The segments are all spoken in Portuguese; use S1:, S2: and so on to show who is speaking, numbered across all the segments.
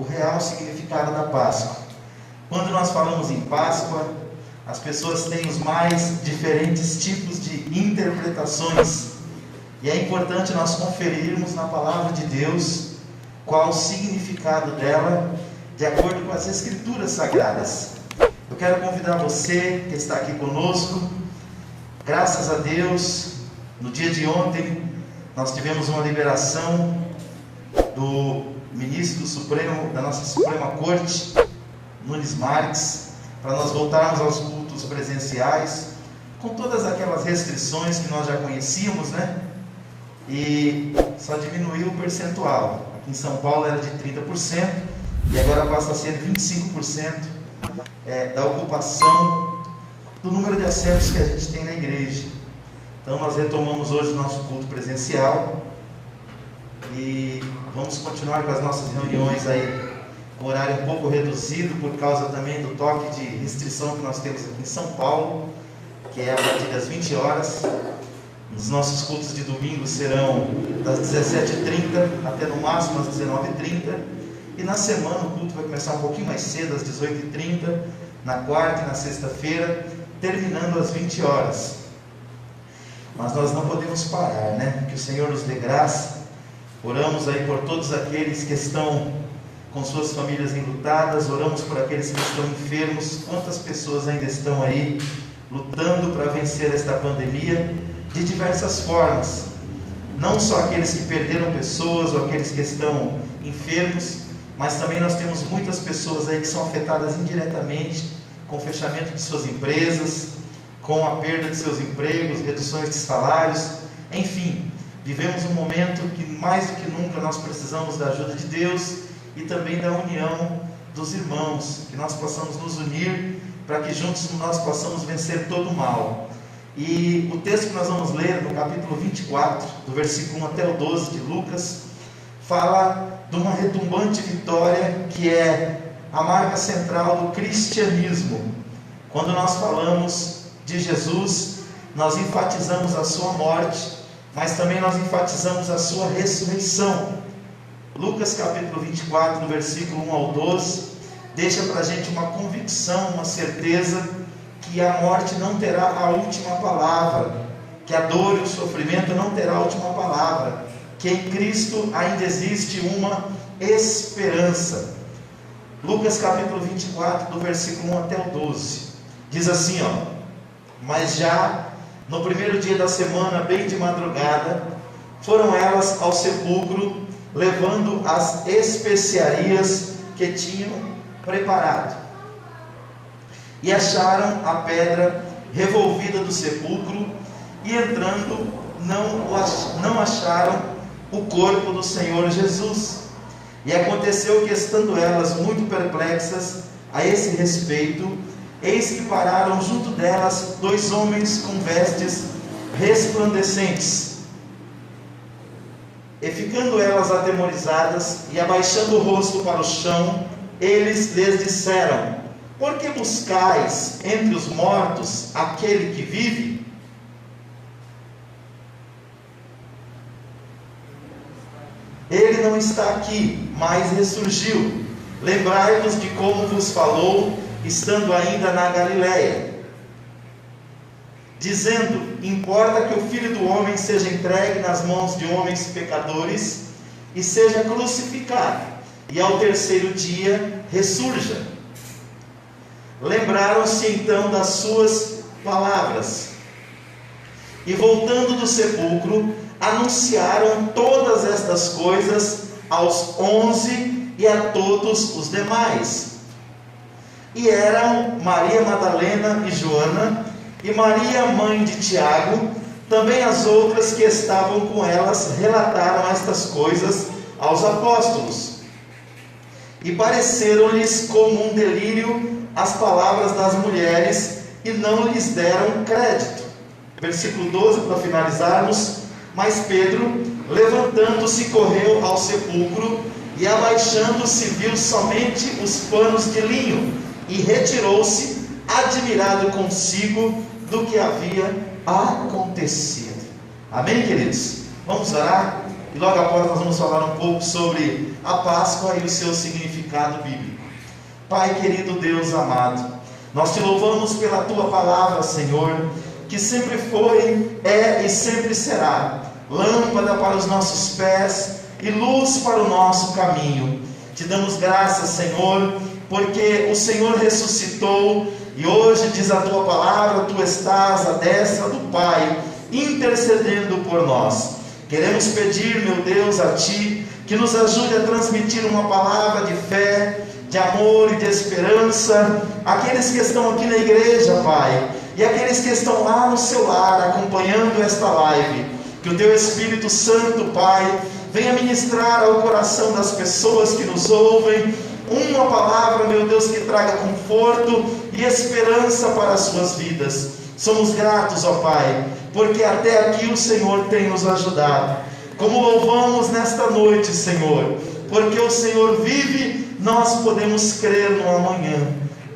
S1: o real significado da Páscoa. Quando nós falamos em Páscoa, as pessoas têm os mais diferentes tipos de interpretações, e é importante nós conferirmos na palavra de Deus qual o significado dela, de acordo com as Escrituras Sagradas. Eu quero convidar você que está aqui conosco. Graças a Deus, no dia de ontem, nós tivemos uma liberação do ministro do Supremo, da nossa Suprema Corte, Nunes Marques, para nós voltarmos aos cultos presenciais, com todas aquelas restrições que nós já conhecíamos, né? E só diminuiu o percentual. Aqui em São Paulo era de 30%, e agora passa a ser 25% da ocupação do número de assentos que a gente tem na igreja. Então nós retomamos hoje o nosso culto presencial e vamos continuar com as nossas reuniões aí com horário um pouco reduzido, por causa também do toque de restrição que nós temos aqui em São Paulo, que é a partir das 20 horas. Os nossos cultos de domingo serão das 17h30 até no máximo às 19h30, e na semana o culto vai começar um pouquinho mais cedo, às 18h30, na quarta e na sexta-feira, terminando às 20 horas. Mas nós não podemos parar, né? Que o Senhor nos dê graça. Oramos aí por todos aqueles que estão com suas famílias enlutadas, oramos por aqueles que estão enfermos. Quantas pessoas ainda estão aí lutando para vencer esta pandemia de diversas formas, não só aqueles que perderam pessoas ou aqueles que estão enfermos, mas também nós temos muitas pessoas aí que são afetadas indiretamente com o fechamento de suas empresas, com a perda de seus empregos, reduções de salários, enfim, vivemos um momento que mais do que nunca nós precisamos da ajuda de Deus e também da união dos irmãos, que nós possamos nos unir para que juntos nós possamos vencer todo o mal. E o texto que nós vamos ler no capítulo 24, do versículo 1 até o 12 de Lucas, fala de uma retumbante vitória que é a marca central do cristianismo. Quando nós falamos de Jesus, nós enfatizamos a sua morte, mas também nós enfatizamos a sua ressurreição. Lucas capítulo 24, do versículo 1 ao 12, deixa para a gente uma convicção, uma certeza que a morte não terá a última palavra, que a dor e o sofrimento não terá a última palavra, que em Cristo ainda existe uma esperança. Lucas capítulo 24, do versículo 1 até o 12, diz assim, mas já no primeiro dia da semana, bem de madrugada, foram elas ao sepulcro, levando as especiarias que tinham preparado. E acharam a pedra revolvida do sepulcro, e entrando não acharam o corpo do Senhor Jesus. E aconteceu que, estando elas muito perplexas a esse respeito, eis que pararam junto delas 2 homens com vestes resplandecentes. E ficando elas atemorizadas e abaixando o rosto para o chão, eles lhes disseram: por que buscais entre os mortos aquele que vive? Ele não está aqui, mas ressurgiu. Lembrai-vos de como vos falou, estando ainda na Galiléia, dizendo: importa que o Filho do Homem seja entregue nas mãos de homens pecadores e seja crucificado, e ao terceiro dia ressurja. Lembraram-se então das suas palavras, e voltando do sepulcro, anunciaram todas estas coisas aos 11 e a todos os demais. E eram Maria Madalena e Joana, e Maria, mãe de Tiago. Também as outras que estavam com elas relataram estas coisas aos apóstolos. E pareceram-lhes como um delírio as palavras das mulheres, e não lhes deram crédito. Versículo 12, para finalizarmos. Mas Pedro, levantando-se, correu ao sepulcro, e abaixando-se viu somente os panos de linho, e retirou-se, admirado consigo do que havia acontecido. Amém, queridos? Vamos orar. e logo após nós vamos falar um pouco sobre a Páscoa e o seu significado bíblico. Pai querido, Deus amado, nós te louvamos pela tua palavra, Senhor, que sempre foi, é e sempre será lâmpada para os nossos pés e luz para o nosso caminho. Te damos graças, Senhor, porque o Senhor ressuscitou e hoje diz a tua palavra, tu estás à destra do Pai, intercedendo por nós. Queremos pedir, meu Deus, a ti, que nos ajude a transmitir uma palavra de fé, de amor e de esperança, àqueles que estão aqui na igreja, Pai, e aqueles que estão lá no seu lar, acompanhando esta live. Que o teu Espírito Santo, Pai, venha ministrar ao coração das pessoas que nos ouvem, uma palavra, meu Deus, que traga conforto e esperança para as suas vidas. Somos gratos, ó Pai, porque até aqui o Senhor tem nos ajudado. Como louvamos nesta noite, Senhor, porque o Senhor vive, nós podemos crer no amanhã.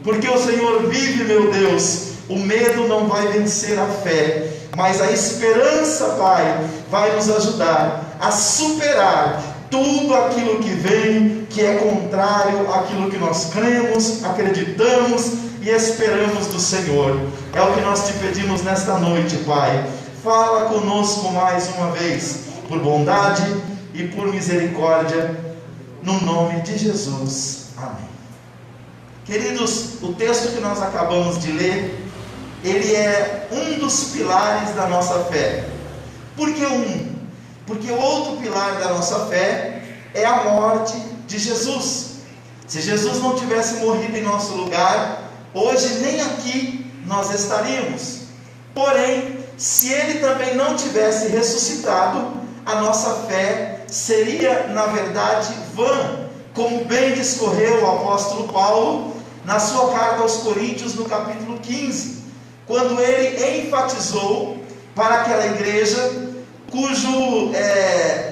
S1: Porque o Senhor vive, meu Deus, o medo não vai vencer a fé, mas a esperança, Pai, vai nos ajudar a superar tudo aquilo que vem, que é contrário àquilo que nós cremos, acreditamos e esperamos do Senhor. É o que nós te pedimos nesta noite, Pai. Fala conosco mais uma vez, por bondade e por misericórdia, no nome de Jesus. Amém. Queridos, o texto que nós acabamos de ler, ele é um dos pilares da nossa fé. Por que um? Porque o outro pilar da nossa fé é a morte de Jesus. Se Jesus não tivesse morrido em nosso lugar, hoje nem aqui nós estaríamos. Porém, se ele também não tivesse ressuscitado, a nossa fé seria, na verdade, vã, como bem discorreu o apóstolo Paulo na sua carta aos Coríntios, no capítulo 15, quando ele enfatizou para aquela igreja,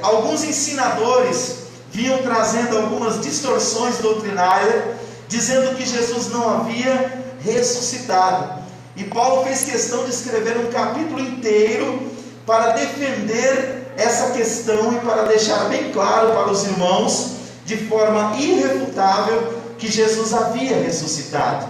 S1: alguns ensinadores vinham trazendo algumas distorções doutrinárias, dizendo que Jesus não havia ressuscitado. E Paulo fez questão de escrever um capítulo inteiro para defender essa questão e para deixar bem claro para os irmãos, de forma irrefutável, que Jesus havia ressuscitado.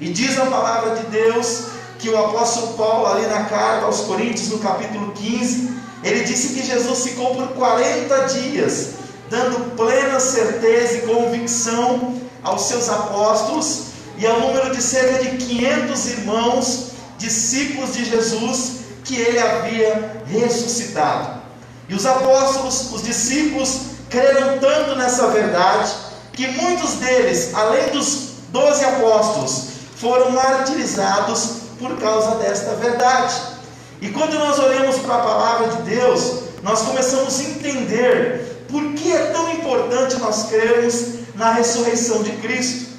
S1: E diz a palavra de Deus que o apóstolo Paulo, ali na carta aos Coríntios, no capítulo 15, ele disse que Jesus ficou por 40 dias, dando plena certeza e convicção aos seus apóstolos e ao número de cerca de 500 irmãos, discípulos de Jesus, que ele havia ressuscitado. E os apóstolos, os discípulos, creram tanto nessa verdade, que muitos deles, além dos 12 apóstolos, foram martirizados por causa desta verdade. E quando nós olhamos para a palavra de Deus, nós começamos a entender por que é tão importante nós crermos na ressurreição de Cristo.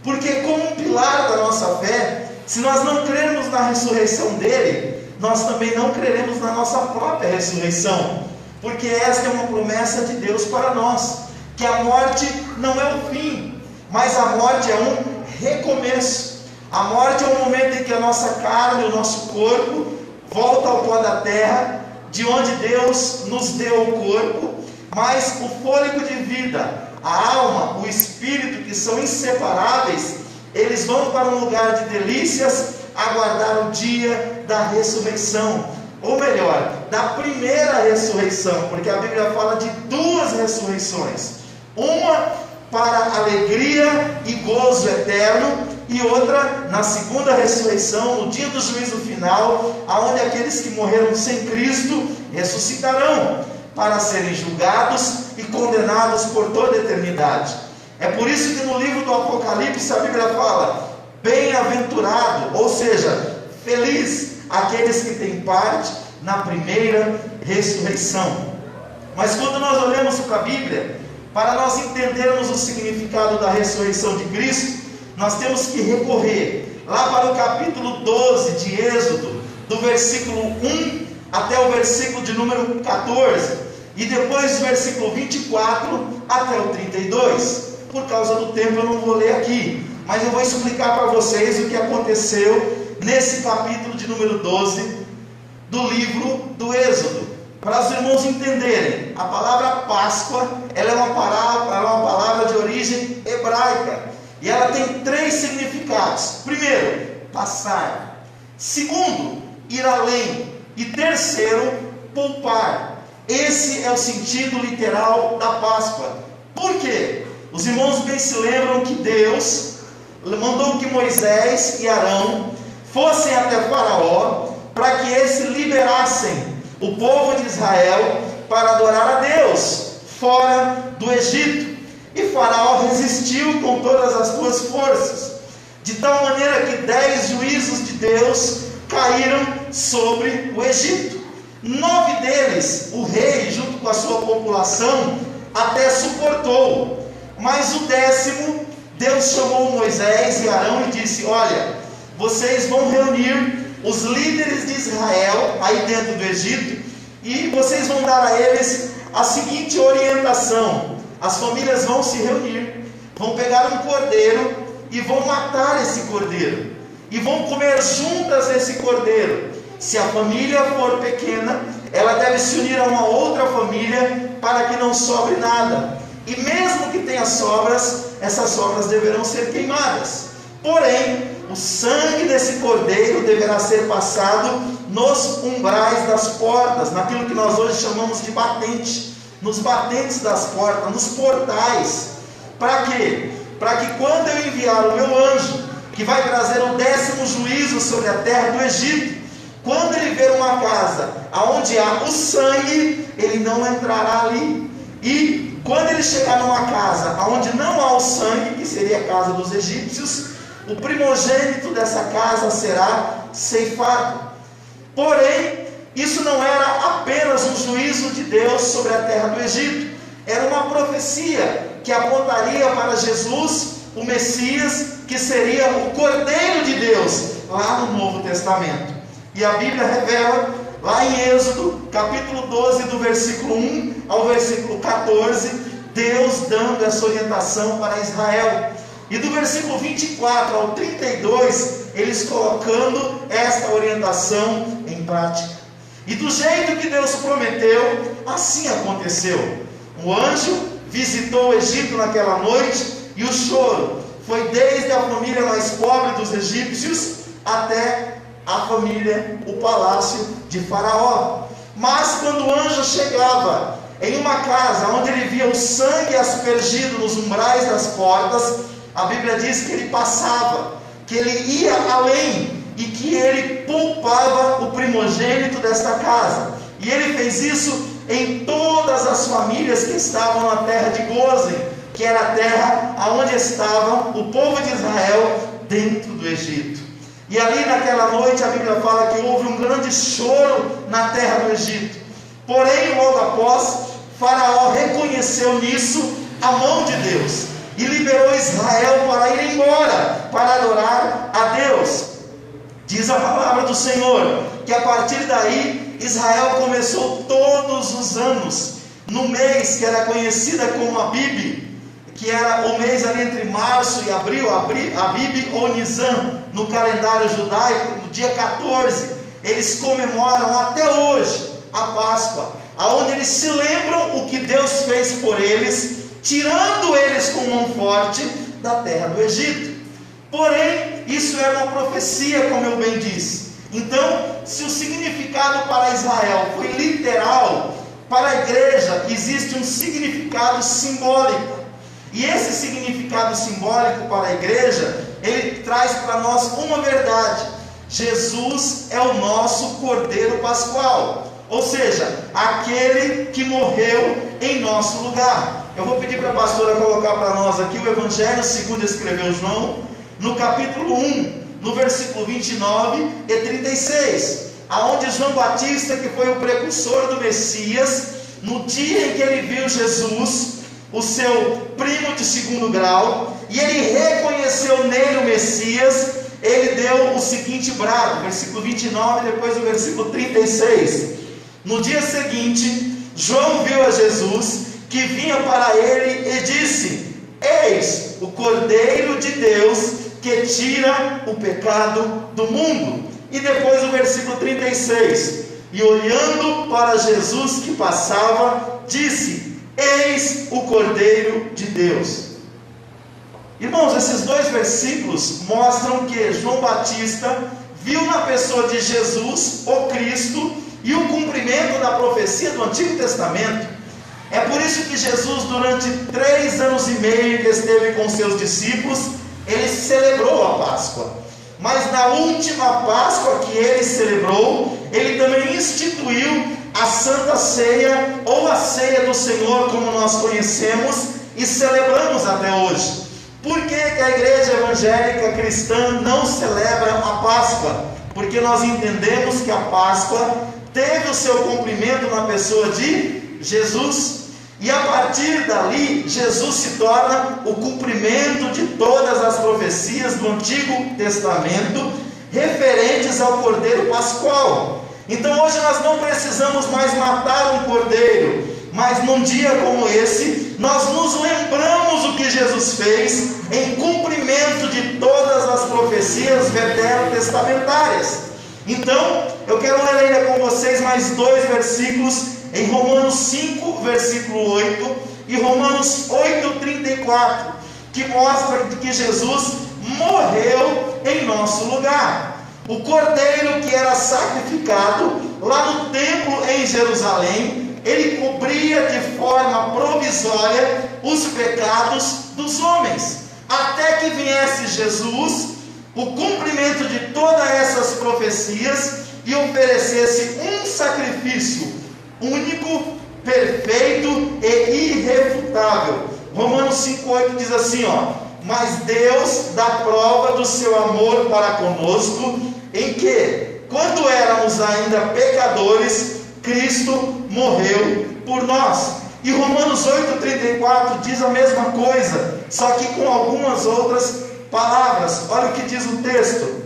S1: Porque como um pilar da nossa fé, se nós não crermos na ressurreição dele, nós também não creremos na nossa própria ressurreição. Porque esta é uma promessa de Deus para nós, que a morte não é o fim, mas a morte é um recomeço. A morte é o momento em que a nossa carne, o nosso corpo, volta ao pó da terra, de onde Deus nos deu o corpo, mas o fôlego de vida, a alma, o espírito, que são inseparáveis, eles vão para um lugar de delícias, aguardar o dia da ressurreição, ou melhor, da primeira ressurreição, porque a Bíblia fala de duas ressurreições, uma para alegria e gozo eterno, e outra na segunda ressurreição, no dia do juízo final, aonde aqueles que morreram sem Cristo ressuscitarão para serem julgados e condenados por toda a eternidade. É por isso que no livro do Apocalipse a Bíblia fala: bem-aventurado, ou seja, feliz aqueles que têm parte na primeira ressurreição. Mas quando nós olhamos para a Bíblia, para nós entendermos o significado da ressurreição de Cristo, nós temos que recorrer lá para o capítulo 12 de Êxodo, do versículo 1 até o versículo de número 14, e depois do versículo 24 até o 32. Por causa do tempo eu não vou ler aqui, mas eu vou explicar para vocês o que aconteceu nesse capítulo de número 12 do livro do Êxodo. para os irmãos entenderem, a palavra Páscoa, ela é uma palavra de origem hebraica, e ela tem 3 significados. Primeiro, passar. Segundo, ir além. E terceiro, poupar. Esse é o sentido literal da Páscoa. Por quê? Os irmãos bem se lembram que Deus mandou que Moisés e Arão fossem até Faraó, para que eles liberassem o povo de Israel para adorar a Deus fora do Egito. E Faraó resistiu com todas as suas forças, de tal maneira que 10 juízos de Deus caíram sobre o Egito. 9 deles, o rei junto com a sua população até suportou, mas o 10º, Deus chamou Moisés e Arão e disse: olha, vocês vão reunir os líderes de Israel aí dentro do Egito, e vocês vão dar a eles a seguinte orientação: as famílias vão se reunir, vão pegar um cordeiro e vão matar esse cordeiro, e vão comer juntas esse cordeiro. Se a família for pequena, ela deve se unir a uma outra família para que não sobre nada, e mesmo que tenha sobras, essas sobras deverão ser queimadas. Porém, o sangue desse cordeiro deverá ser passado nos umbrais das portas, naquilo que nós hoje chamamos de batente, nos batentes das portas, nos portais. Para quê? Para que quando eu enviar o meu anjo, que vai trazer o 10º juízo sobre a terra do Egito, quando ele ver uma casa onde há o sangue, ele não entrará ali. E quando ele chegar numa casa onde não há o sangue, que seria a casa dos egípcios, o primogênito dessa casa será ceifado. Porém, isso não era apenas um juízo de Deus sobre a terra do Egito, era uma profecia que apontaria para Jesus, o Messias, que seria o Cordeiro de Deus, lá no Novo Testamento. E a Bíblia revela, lá em Êxodo, capítulo 12, do versículo 1 ao versículo 14, Deus dando essa orientação para Israel. E do versículo 24 ao 32, eles colocando esta orientação em prática. E do jeito que Deus prometeu, assim aconteceu. O anjo visitou o Egito naquela noite, e o choro foi desde a família mais pobre dos egípcios até a família, o palácio de Faraó. Mas quando o anjo chegava em uma casa onde ele via o sangue aspergido nos umbrais das portas, a Bíblia diz que ele passava, que ele ia além, e que ele poupava o primogênito desta casa. E ele fez isso em todas as famílias que estavam na terra de Gósen, que era a terra onde estava o povo de Israel dentro do Egito. E ali naquela noite a Bíblia fala que houve um grande choro na terra do Egito. Porém, logo após, Faraó reconheceu nisso a mão de Deus e liberou Israel para ir embora, para adorar a Deus. Diz a palavra do Senhor que a partir daí Israel começou todos os anos, no mês que era conhecida como Abib, que era o mês ali entre março e abril, Abib ou Nisan, no calendário judaico, no dia 14, eles comemoram até hoje a Páscoa, aonde eles se lembram o que Deus fez por eles, tirando eles com mão forte da terra do Egito. Porém, isso era uma profecia, como eu bem disse. Então, se o significado para Israel foi literal, para a igreja existe um significado simbólico. E esse significado simbólico para a igreja, ele traz para nós uma verdade: Jesus é o nosso Cordeiro Pascual, ou seja, aquele que morreu em nosso lugar. Eu vou pedir para a pastora colocar para nós aqui o Evangelho segundo escreveu João, no capítulo 1, no versículo 29 e 36, aonde João Batista, que foi o precursor do Messias, no dia em que ele viu Jesus, o seu primo de segundo grau, e ele reconheceu nele o Messias, ele deu o seguinte brado, versículo 29, depois o versículo 36. No dia seguinte, João viu a Jesus, que vinha para ele, e disse: eis o Cordeiro de Deus, que tira o pecado do mundo. E depois o versículo 36, e olhando para Jesus que passava, disse: eis o Cordeiro de Deus. Irmãos, esses dois versículos mostram que João Batista viu na pessoa de Jesus, o Cristo, e o cumprimento da profecia do Antigo Testamento. É por isso que Jesus, durante 3 anos e meio que esteve com seus discípulos, ele celebrou a Páscoa. Mas na última Páscoa que ele celebrou, ele também instituiu a Santa Ceia, ou a Ceia do Senhor, como nós conhecemos e celebramos até hoje. Por que a igreja evangélica cristã não celebra a Páscoa? Porque nós entendemos que a Páscoa teve o seu cumprimento na pessoa de Jesus, e a partir dali, Jesus se torna o cumprimento de todas as profecias do Antigo Testamento, referentes ao Cordeiro Pascual. Então hoje nós não precisamos mais matar um cordeiro, mas num dia como esse, nós nos lembramos o que Jesus fez, em cumprimento de todas as profecias veterotestamentárias. Então, eu quero ler ainda com vocês mais 2 versículos, em Romanos 5, versículo 8, e Romanos 8, 34, que mostra que Jesus morreu em nosso lugar. O cordeiro que era sacrificado lá no templo em Jerusalém, ele cobria de forma provisória os pecados dos homens, até que viesse Jesus, o cumprimento de todas essas profecias, e oferecesse um sacrifício único, perfeito e irrefutável. Romanos 5,8 diz assim, mas Deus dá prova do seu amor para conosco, em que, quando éramos ainda pecadores, Cristo morreu por nós. E Romanos 8,34 diz a mesma coisa, só que com algumas outras palavras. Olha o que diz o texto: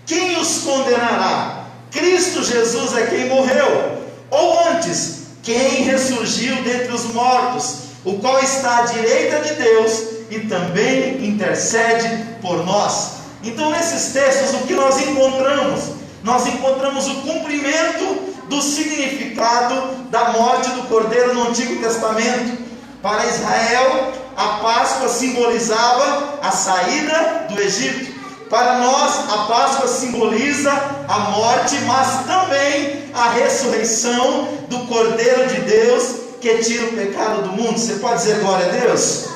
S1: quem os condenará? Cristo Jesus é quem morreu, ou antes, quem ressurgiu dentre os mortos, o qual está à direita de Deus e também intercede por nós. Então, nesses textos, o que nós encontramos? Nós encontramos o cumprimento do significado da morte do Cordeiro no Antigo Testamento. Para Israel, a Páscoa simbolizava a saída do Egito. Para nós, a Páscoa simboliza a morte, mas também a ressurreição do Cordeiro de Deus, que tira o pecado do mundo. Você pode dizer glória a Deus?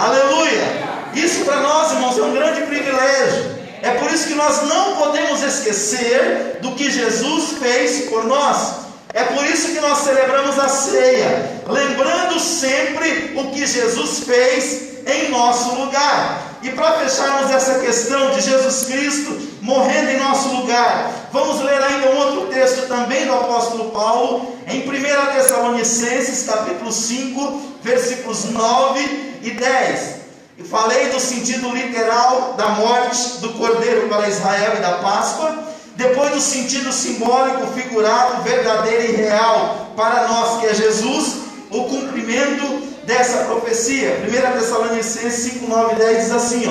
S1: Aleluia! Isso para nós, irmãos, é um grande privilégio. É por isso que nós não podemos esquecer do que Jesus fez por nós. É por isso que nós celebramos a ceia, lembrando sempre o que Jesus fez em nosso lugar. E para fecharmos essa questão de Jesus Cristo morrendo em nosso lugar, vamos ler ainda um outro texto também do apóstolo Paulo, em 1 Tessalonicenses capítulo 5, versículos 9 e 10. Eu falei do sentido literal da morte do Cordeiro para Israel e da Páscoa, depois do sentido simbólico, figurado, verdadeiro e real para nós, que é Jesus, o cumprimento dessa profecia. 1 Tessalonicenses 5, 9 e 10 diz assim,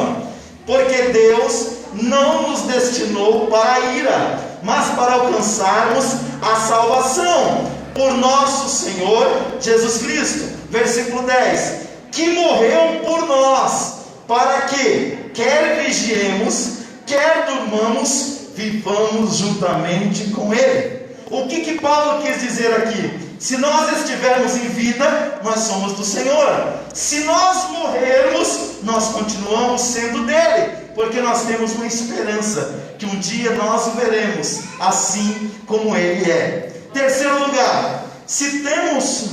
S1: porque Deus não nos destinou para a ira, mas para alcançarmos a salvação por nosso Senhor Jesus Cristo. Versículo 10, que morreu por nós, para que, quer vigiemos, quer durmamos, vivamos juntamente com Ele. O que Paulo quis dizer aqui? Se nós estivermos em vida, nós somos do Senhor. Se nós morrermos, nós continuamos sendo dele, porque nós temos uma esperança, que um dia nós o veremos, assim como Ele é. Terceiro lugar, se temos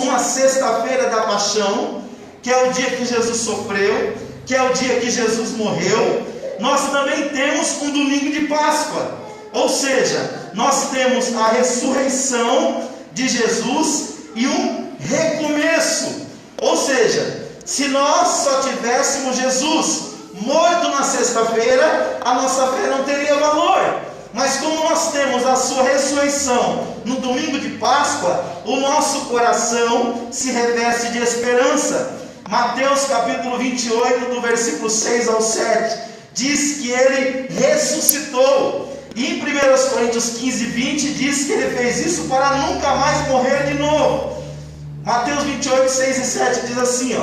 S1: uma sexta-feira da paixão, que é o dia que Jesus sofreu, que é o dia que Jesus morreu, nós também temos um domingo de Páscoa. Ou seja, nós temos a ressurreição de Jesus e um recomeço. Ou seja, se nós só tivéssemos Jesus morto na sexta-feira, a nossa fé não teria valor. Mas como nós temos a sua ressurreição no domingo de Páscoa, o nosso coração se reveste de esperança. Mateus capítulo 28, do versículo 6 ao 7, diz que Ele ressuscitou. E em 1 Coríntios 15, 20 diz que ele fez isso para nunca mais morrer de novo. Mateus 28, 6 e 7 diz assim,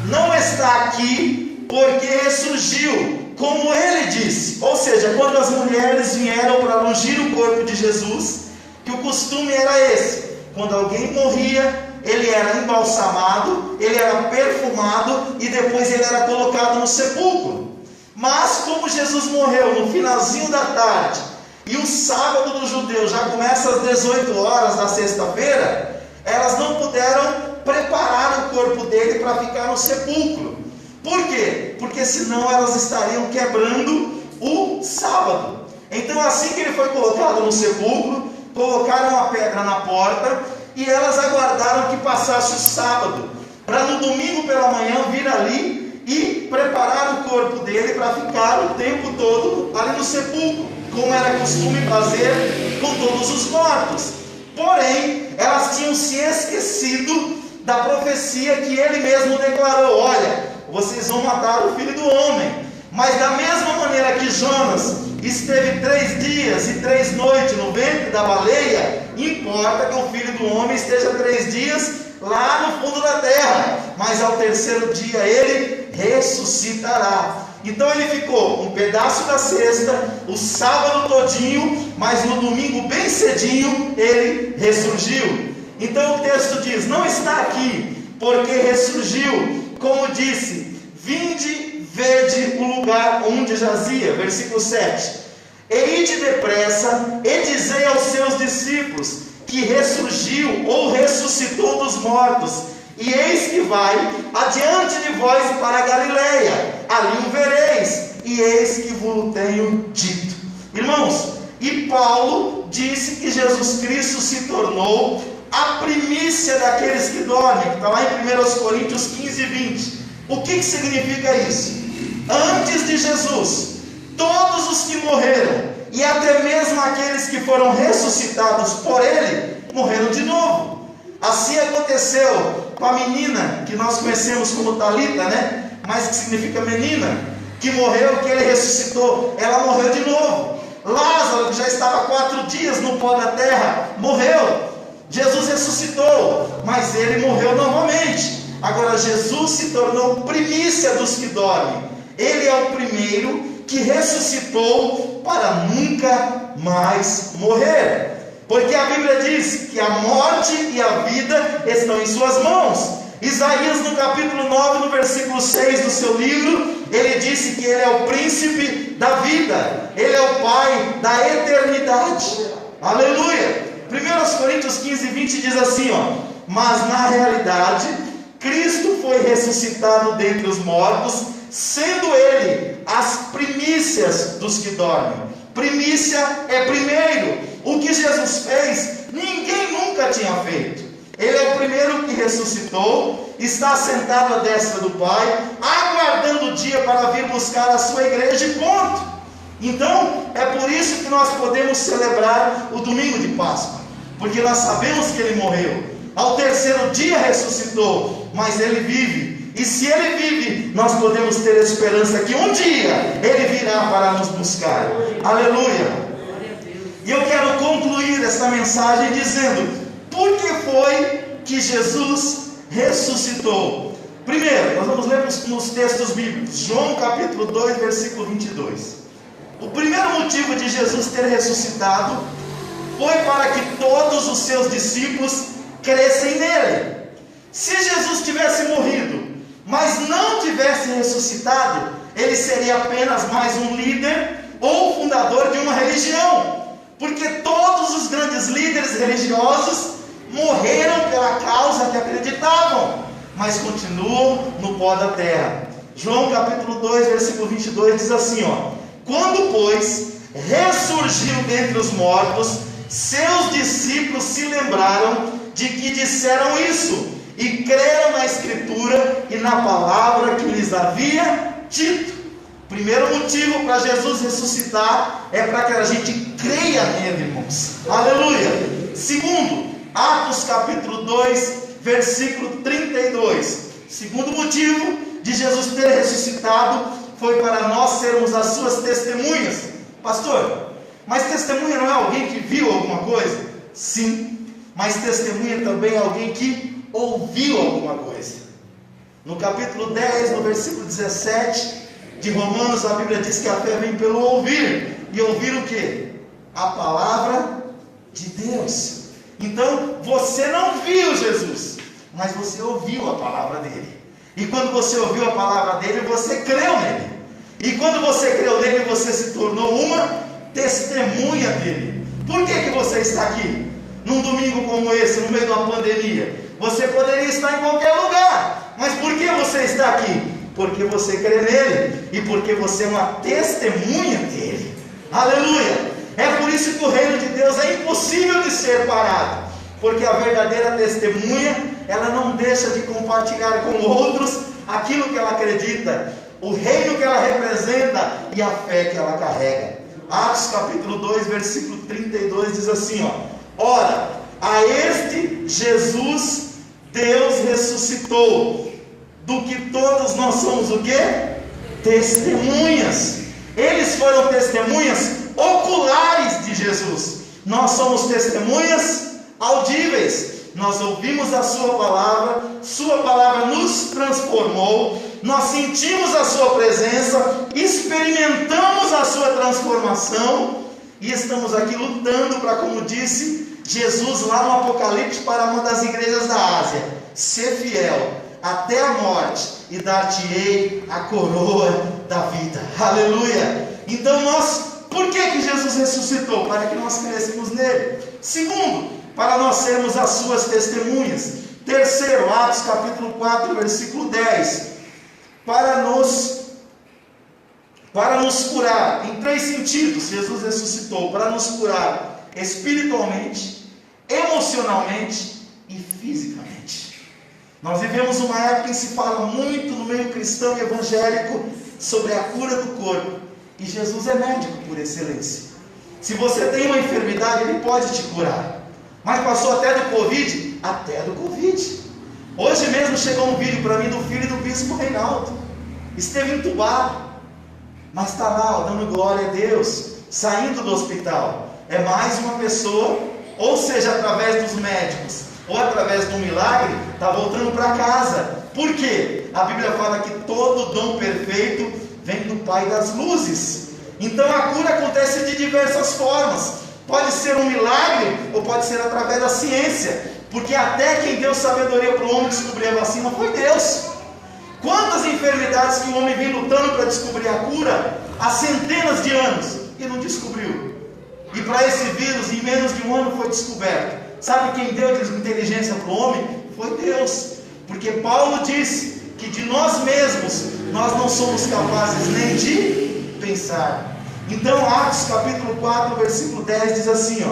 S1: não está aqui porque ressurgiu, como ele disse. Ou seja, quando as mulheres vieram para ungir o corpo de Jesus, que o costume era esse: quando alguém morria, ele era embalsamado, ele era perfumado e depois ele era colocado no sepulcro. Mas como Jesus morreu no finalzinho da tarde e o sábado do judeu já começa às 18 horas da sexta-feira, elas não puderam preparar o corpo dele para ficar no sepulcro. Por quê? Porque senão elas estariam quebrando o sábado. Então, assim que ele foi colocado no sepulcro, colocaram uma pedra na porta e elas aguardaram que passasse o sábado, para no domingo pela manhã vir ali e preparar o corpo dele para ficar o tempo todo ali no sepulcro, como era costume fazer com todos os mortos. Porém, elas tinham se esquecido da profecia que ele mesmo declarou: olha, vocês vão matar o Filho do Homem. Mas da mesma maneira que Jonas esteve 3 dias e 3 noites no ventre da baleia, importa que o Filho do Homem esteja 3 dias lá no fundo da terra, mas ao terceiro dia ele ressuscitará. Então ele ficou um pedaço da sexta, o sábado todinho, mas no domingo bem cedinho ele ressurgiu. Então o texto diz: não está aqui porque ressurgiu, como disse, vinde, vede o lugar onde jazia. Versículo 7: e ide depressa e dizei aos seus discípulos que ressurgiu ou ressuscitou dos mortos, e eis que vai adiante de vós para a Galileia, ali o vereis, e eis que vos tenho dito. Irmãos, e Paulo disse que Jesus Cristo se tornou a primícia daqueles que dormem, que está lá em 1 Coríntios 15, 20. O que significa isso? Antes de Jesus, todos os que morreram, e até mesmo aqueles que foram ressuscitados por ele, morreram de novo. Assim aconteceu com a menina que nós conhecemos como Talita, né? Mas que significa menina, que morreu, que ele ressuscitou, ela morreu de novo. Lázaro, que já estava 4 dias no pó da terra, morreu. Jesus ressuscitou, mas ele morreu novamente. Agora Jesus se tornou primícia dos que dormem. Ele é o primeiro que ressuscitou para nunca mais morrer. Porque a Bíblia diz que a morte e a vida estão em suas mãos. Isaías, no capítulo 9, no versículo 6 do seu livro, ele disse que ele é o príncipe da vida, ele é o pai da eternidade. Aleluia! 1 Coríntios 15, 20 diz assim, mas na realidade, Cristo foi ressuscitado dentre os mortos, sendo ele as primícias dos que dormem. Primícia é primeiro. O que Jesus fez, ninguém nunca tinha feito. Ele é o primeiro que ressuscitou, está sentado à destra do Pai, aguardando o dia para vir buscar a sua igreja e ponto. Então, é por isso que nós podemos celebrar o domingo de Páscoa, porque nós sabemos que ele morreu, ao terceiro dia ressuscitou, mas ele vive, e se ele vive, nós podemos ter a esperança que um dia ele virá para nos buscar. Aleluia! E eu quero concluir esta mensagem dizendo, por que foi que Jesus ressuscitou? Primeiro, nós vamos ler nos textos bíblicos, João capítulo 2, versículo 22. O primeiro motivo de Jesus ter ressuscitado foi para que todos os seus discípulos crescem nele. Se Jesus tivesse morrido, mas não tivesse ressuscitado, ele seria apenas mais um líder ou fundador de uma religião, porque todos os grandes líderes religiosos morreram pela causa que acreditavam, mas continuam no pó da terra. João capítulo 2, versículo 22 diz assim, quando pois ressurgiu dentre os mortos, seus discípulos se lembraram de que disseram isso, e creram na Escritura e na palavra que lhes havia dito. Primeiro motivo para Jesus ressuscitar é para que a gente creia nele, irmãos. Aleluia! Segundo, Atos capítulo 2, versículo 32. Segundo motivo de Jesus ter ressuscitado foi para nós sermos as suas testemunhas. Pastor, mas testemunha não é alguém que viu alguma coisa? Sim, mas testemunha também é alguém que ouviu alguma coisa. No capítulo 10, no versículo 17 de Romanos, a Bíblia diz que a fé vem pelo ouvir. E ouvir o quê? A palavra de Deus. Então, você não viu Jesus, mas você ouviu a palavra dele. E quando você ouviu a palavra dele, você creu nele. E quando você creu nele, você se tornou uma testemunha dele. Por que você está aqui? Num domingo como esse, no meio de uma pandemia. Você poderia estar em qualquer lugar. Mas por que você está aqui? Porque você crê nele. E porque você é uma testemunha dele. Aleluia! É por isso que o reino de Deus é impossível de ser parado. Porque a verdadeira testemunha, ela não deixa de compartilhar com outros aquilo que ela acredita, o reino que ela representa e a fé que ela carrega. Atos capítulo 2, versículo 32 diz assim, ora, a este Jesus Deus ressuscitou, do que todos nós somos o quê? Testemunhas. Eles foram testemunhas oculares de Jesus. Nós somos testemunhas audíveis. Nós ouvimos a sua palavra nos transformou, nós sentimos a sua presença, experimentamos a sua transformação e estamos aqui lutando para, como disse Jesus lá no Apocalipse para uma das igrejas da Ásia, ser fiel até a morte e dar-te-ei a coroa da vida. Aleluia! Então por que Jesus ressuscitou? Para que nós crescemos nele. Segundo, para nós sermos as suas testemunhas. Terceiro, Atos capítulo 4, versículo 10, para nos curar, em 3 sentidos, Jesus ressuscitou, para nos curar espiritualmente, emocionalmente e fisicamente. Nós vivemos uma época em que se fala muito no meio cristão e evangélico sobre a cura do corpo, e Jesus é médico por excelência. Se você tem uma enfermidade, Ele pode te curar. Mas passou até do Covid? Até do Covid. Hoje mesmo chegou um vídeo para mim do filho do bispo Reinaldo. Esteve entubado, mas está lá, dando glória a Deus, saindo do hospital. É mais uma pessoa, ou seja, através dos médicos, ou através de um milagre, está voltando para casa. Por quê? A Bíblia fala que todo dom perfeito vem do Pai das luzes. Então a cura acontece de diversas formas. Pode ser um milagre, ou pode ser através da ciência, porque até quem deu sabedoria para o homem descobrir a vacina foi Deus. Quantas enfermidades que o homem vem lutando para descobrir a cura há centenas de anos e não descobriu. E para esse vírus, em menos de um ano foi descoberto. Sabe quem deu inteligência para o homem? Foi Deus. Porque Paulo disse que de nós mesmos nós não somos capazes nem de pensar. Então Atos capítulo 4, versículo 10 diz assim,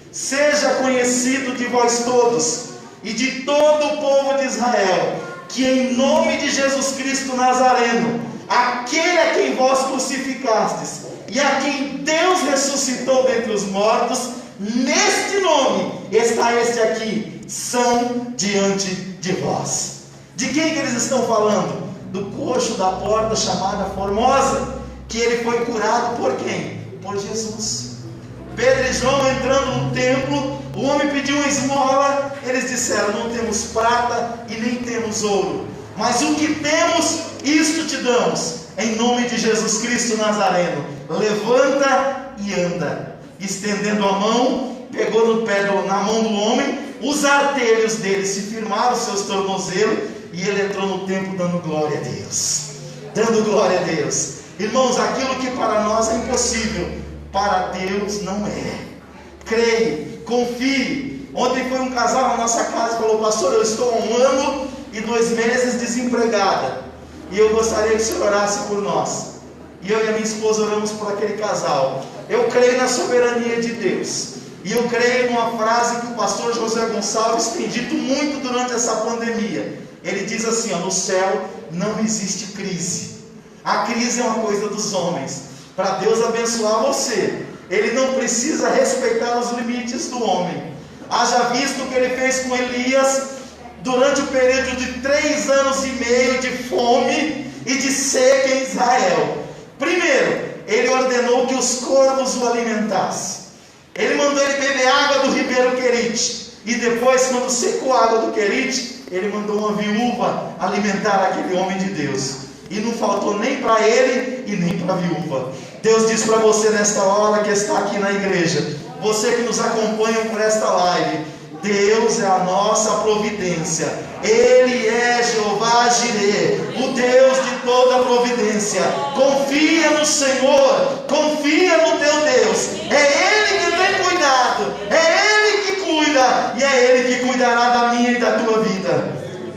S1: seja conhecido de vós todos e de todo o povo de Israel, que em nome de Jesus Cristo Nazareno, aquele a quem vós crucificastes e a quem Deus ressuscitou dentre os mortos, neste nome está este aqui, são diante de vós. De quem que eles estão falando? Do coxo da porta chamada Formosa, que ele foi curado por quem? Por Jesus. Pedro e João entrando no templo, o homem pediu uma esmola, eles disseram, não temos prata e nem temos ouro, mas o que temos, isto te damos, em nome de Jesus Cristo Nazareno, levanta e anda. Estendendo a mão, pegou na mão do homem, os artelhos dele se firmaram, seus tornozelos, e ele entrou no templo dando glória a Deus. Dando glória a Deus. Irmãos, aquilo que para nós é impossível, para Deus não é. Creia, confie. Ontem foi um casal na nossa casa e falou, pastor, eu estou há 1 ano e 2 meses desempregada, e eu gostaria que o senhor orasse por nós. E eu e a minha esposa oramos por aquele casal. Eu creio na soberania de Deus, e eu creio numa frase que o pastor José Gonçalves tem dito muito durante essa pandemia. Ele diz assim, no céu não existe crise. A crise é uma coisa dos homens. Para Deus abençoar você, Ele não precisa respeitar os limites do homem. Haja visto o que Ele fez com Elias durante o período de 3 anos e meio de fome e de seca em Israel. Primeiro, Ele ordenou que os corvos o alimentassem. Ele mandou ele beber água do ribeiro Querite. E depois, quando secou a água do Querite, ele mandou uma viúva alimentar aquele homem de Deus. E não faltou nem para ele e nem para a viúva. Deus diz para você nesta hora que está aqui na igreja, você que nos acompanha por esta live, Deus é a nossa providência. Ele é Jeová Jireh, o Deus de toda providência. Confia no Senhor, confia no teu Deus. É Ele que tem cuidado, é Ele que cuida, e é Ele que cuidará da minha e da tua vida.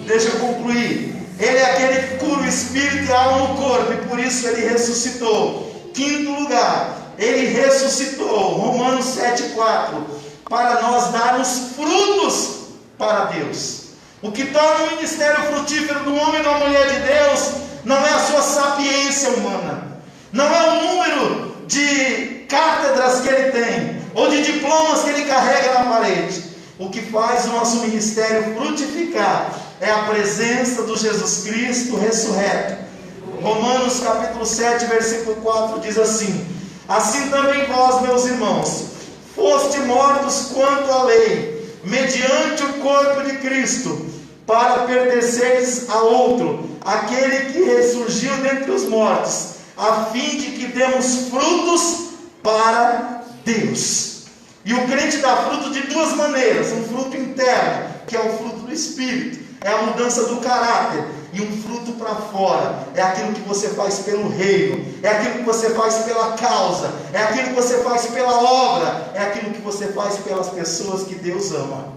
S1: Deixa eu concluir. Ele é aquele que cura o espírito e a alma no corpo, e por isso Ele ressuscitou. Quinto lugar, Ele ressuscitou, Romanos 7,4, para nós darmos frutos para Deus. O que torna o ministério frutífero do homem e da mulher de Deus não é a sua sapiência humana, não é o número de cátedras que ele tem, ou de diplomas que ele carrega na parede. O que faz o nosso ministério frutificar é a presença do Jesus Cristo ressurreto. Romanos capítulo 7, versículo 4 diz assim: assim também vós, meus irmãos, foste mortos quanto à lei, mediante o corpo de Cristo, para pertenceres a outro, aquele que ressurgiu dentre os mortos, a fim de que demos frutos para Deus. E o crente dá fruto de duas maneiras: um fruto interno, que é o fruto do Espírito, é a mudança do caráter, e um fruto para fora, é aquilo que você faz pelo reino, é aquilo que você faz pela causa, é aquilo que você faz pela obra, é aquilo que você faz pelas pessoas que Deus ama.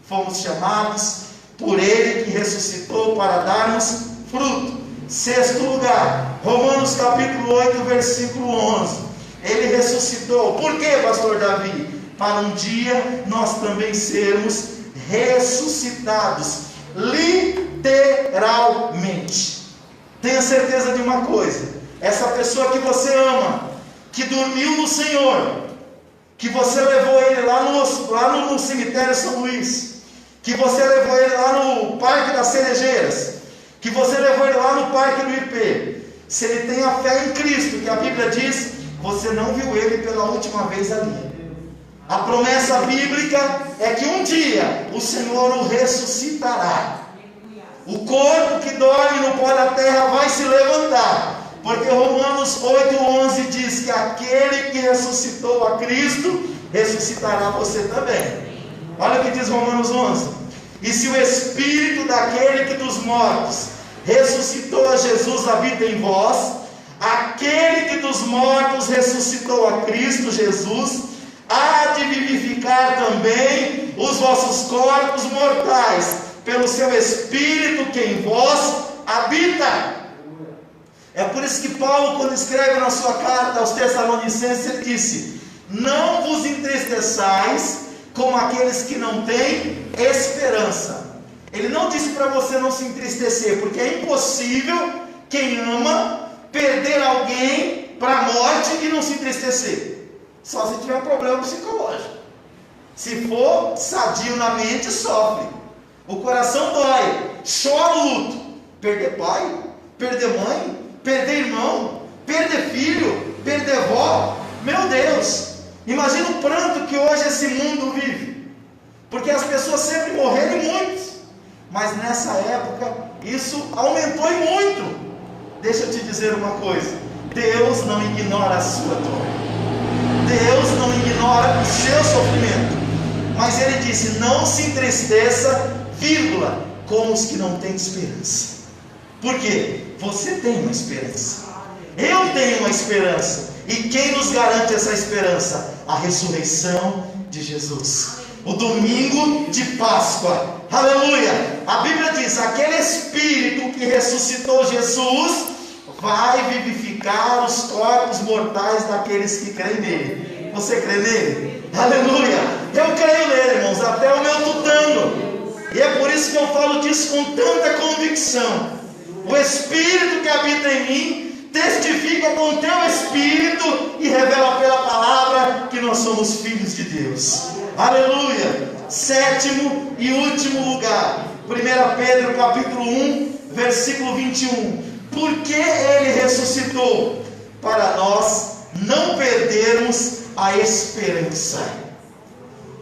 S1: Fomos chamados por Ele que ressuscitou para darmos fruto. Sexto lugar, Romanos capítulo 8, versículo 11. Ele ressuscitou. Por quê, pastor Davi? Para um dia nós também sermos ressuscitados, literalmente. Tenha certeza de uma coisa: essa pessoa que você ama, que dormiu no Senhor, que você levou ele lá no cemitério São Luís, que você levou ele lá no Parque das Cerejeiras, que você levou ele lá no Parque do IP, se ele tem a fé em Cristo, que a Bíblia diz, você não viu ele pela última vez ali. A promessa bíblica é que um dia o Senhor o ressuscitará. O corpo que dorme no pó da terra vai se levantar, porque Romanos 8,11 diz que aquele que ressuscitou a Cristo, ressuscitará você também. Olha o que diz Romanos 11: e se o Espírito daquele que dos mortos ressuscitou a Jesus habita em vós, aquele que dos mortos ressuscitou a Cristo Jesus, há de vivificar também os vossos corpos mortais, pelo seu Espírito que em vós habita. É por isso que Paulo, quando escreve na sua carta aos Tessalonicenses, ele disse: não vos entristeçais como aqueles que não têm esperança. Ele não disse para você não se entristecer, porque é impossível quem ama perder alguém para a morte e não se entristecer. Só se tiver um problema psicológico. Se for sadio na mente, sofre. O coração dói, chora o luto. Perder pai, perder mãe, perder irmão, perder filho, perder avó. Meu Deus, imagina o pranto que hoje esse mundo vive. Porque as pessoas sempre morreram e muitos. Mas nessa época, isso aumentou e muito. Deixa eu te dizer uma coisa: Deus não ignora a sua dor, Deus não ignora o seu sofrimento, mas Ele disse: não se entristeça, vírgula, com os que não têm esperança. Por quê? Você tem uma esperança, eu tenho uma esperança, e quem nos garante essa esperança? A ressurreição de Jesus, o domingo de Páscoa. Aleluia! A Bíblia diz: aquele Espírito que ressuscitou Jesus vai vivificar os corpos mortais daqueles que creem nele. Você crê nele? Aleluia! Eu creio nele, irmãos, até o meu tutano. E é por isso que eu falo disso com tanta convicção. O Espírito que habita em mim testifica com o teu Espírito e revela pela palavra que nós somos filhos de Deus. Aleluia! Sétimo e último lugar, 1 Pedro capítulo 1, versículo 21. Por que ele ressuscitou? para nós não perdermos a esperança.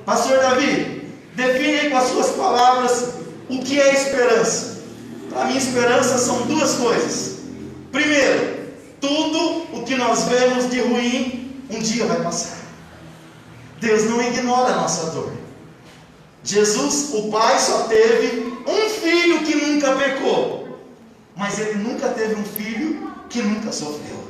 S1: Pastor Davi, define aí com as suas palavras o que é esperança. Para mim, esperança são duas coisas. Primeiro, tudo o que nós vemos de ruim um dia vai passar. Deus não ignora a nossa dor. Jesus, o Pai, só teve um filho que nunca pecou, mas Ele nunca teve um filho que nunca sofreu.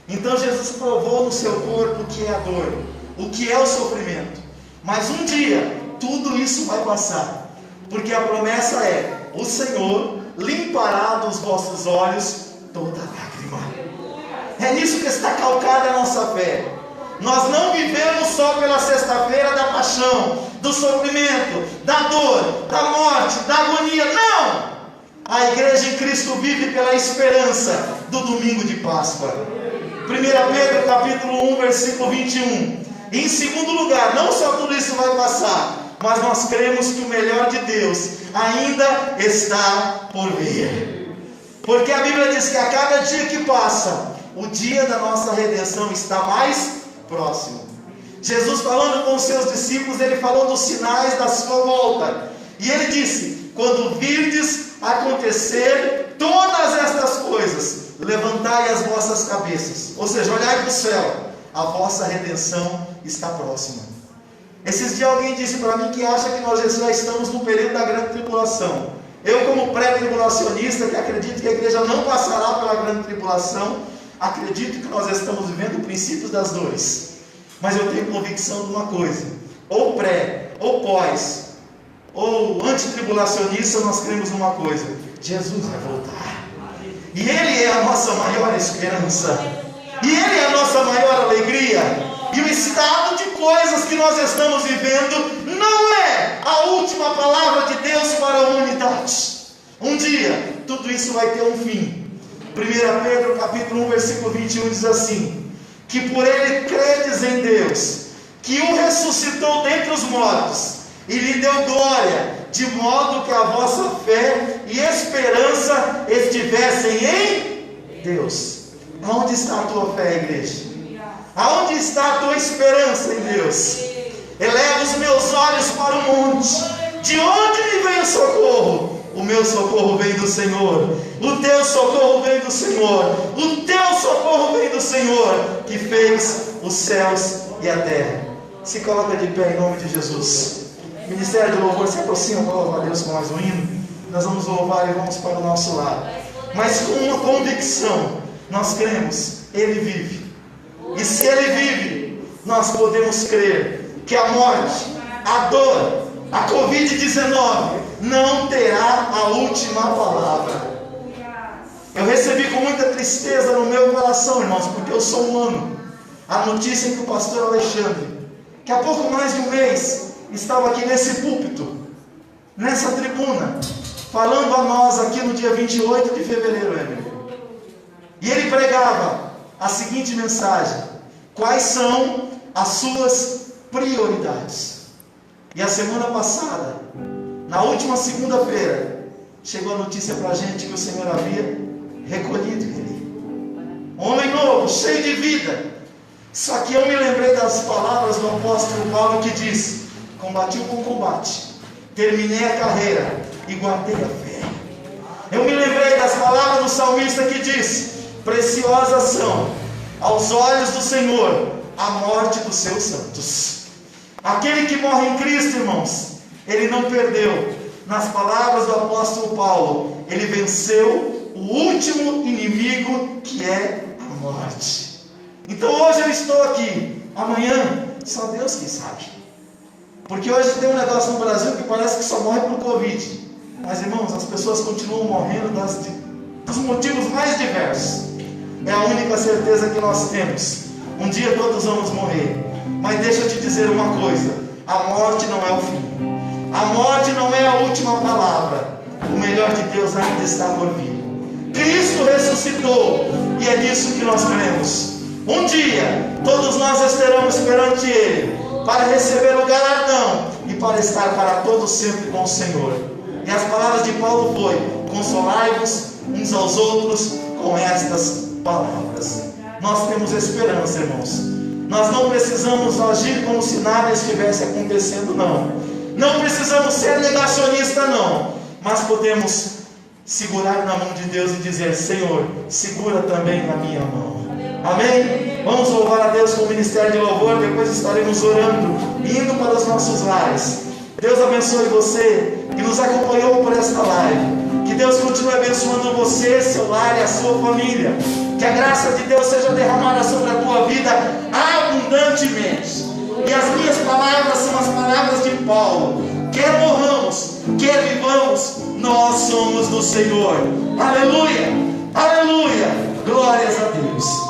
S1: Então Jesus provou no seu corpo o que é a dor, o que é o sofrimento. Mas um dia tudo isso vai passar, porque a promessa é: o Senhor limpará dos vossos olhos toda lágrima. É nisso que está calcada a nossa fé. Nós não vivemos só pela sexta-feira da paixão, do sofrimento, da dor, da morte, da agonia. Não! A igreja em Cristo vive pela esperança do domingo de Páscoa. 1 Pedro capítulo 1, versículo 21. E em segundo lugar, não só tudo isso vai passar, mas nós cremos que o melhor de Deus ainda está por vir. Porque a Bíblia diz que a cada dia que passa, o dia da nossa redenção está mais próximo. Jesus, falando com os seus discípulos, ele falou dos sinais da sua volta. E ele disse: quando virdes acontecer todas estas coisas, levantai as vossas cabeças. Ou seja, olhai para o céu, a vossa redenção está próxima. Esses dias alguém disse para mim que acha que nós já estamos no período da grande tribulação. Eu, como pré-tribulacionista, que acredito que a igreja não passará pela grande tribulação, acredito que nós estamos vivendo o princípio das dores. Mas eu tenho convicção de uma coisa: ou pré, ou pós, ou antitribulacionista, nós cremos numa coisa: Jesus vai voltar. E Ele é a nossa maior esperança. E Ele é a nossa maior alegria. E o estado de coisas que nós estamos vivendo não é a última palavra de Deus para a humanidade. Um dia, tudo isso vai ter um fim. 1 Pedro capítulo 1, versículo 21 diz assim: que por Ele credes em Deus, que o ressuscitou dentre os mortos, e lhe deu glória, de modo que a vossa fé e esperança estivessem em Deus. Aonde está a tua fé, igreja? Aonde está a tua esperança em Deus? Eleva os meus olhos para o monte. De onde me vem o socorro? O meu socorro vem do Senhor. O teu socorro vem do Senhor. O teu socorro vem do Senhor, que fez os céus e a terra. Se coloca de pé em nome de Jesus. Ministério de louvor, se aproxima para louvar a Deus com mais um hino. Nós vamos louvar e vamos para o nosso lado. Mas com uma convicção: nós cremos, Ele vive. E se Ele vive, nós podemos crer que a morte, a dor, a Covid-19 não terá a última palavra. Eu recebi com muita tristeza no meu coração, irmãos, porque eu sou humano, a notícia que o pastor Alexandre, que há pouco mais de um mês, estava aqui nesse púlpito, nessa tribuna, falando a nós aqui no dia 28 de fevereiro, Emily. E ele pregava a seguinte mensagem: quais são as suas prioridades? E a semana passada, na última segunda-feira, chegou a notícia para a gente que o Senhor havia recolhido ele. Homem novo, cheio de vida. Só que eu me lembrei das palavras do apóstolo Paulo, que diz: combati o bom combate, terminei a carreira e guardei a fé. Eu me lembrei das palavras do salmista, que diz: preciosas são aos olhos do Senhor a morte dos seus santos. Aquele que morre em Cristo, irmãos, ele não perdeu. Nas palavras do apóstolo Paulo, ele venceu o último inimigo, que é a morte. Então hoje eu estou aqui, amanhã só Deus quem sabe. Porque hoje tem um negócio no Brasil que parece que só morre por Covid. Mas, irmãos, as pessoas continuam morrendo dos motivos mais diversos. É a única certeza que nós temos: um dia todos vamos morrer. Mas deixa eu te dizer uma coisa: a morte não é o fim. A morte não é a última palavra. O melhor de Deus ainda está por vir. Cristo ressuscitou, e é nisso que nós cremos. Um dia todos nós estaremos perante Ele, para receber o galardão e para estar para todos sempre com o Senhor. E as palavras de Paulo foi: consolai-vos uns aos outros com estas palavras. nós temos esperança, irmãos. Nós não precisamos agir como se nada estivesse acontecendo, não. Não precisamos ser negacionistas, não. Mas podemos segurar na mão de Deus e dizer: Senhor, segura também na minha mão. Amém? Vamos louvar a Deus com o ministério de louvor. Depois estaremos orando, indo para os nossos lares. Deus abençoe você que nos acompanhou por esta live. Que Deus continue abençoando você, seu lar e a sua família. Que a graça de Deus seja derramada sobre a tua vida abundantemente. E as minhas palavras são as palavras de Paulo: quer morramos, quer vivamos, nós somos do Senhor. Aleluia, aleluia, glórias a Deus.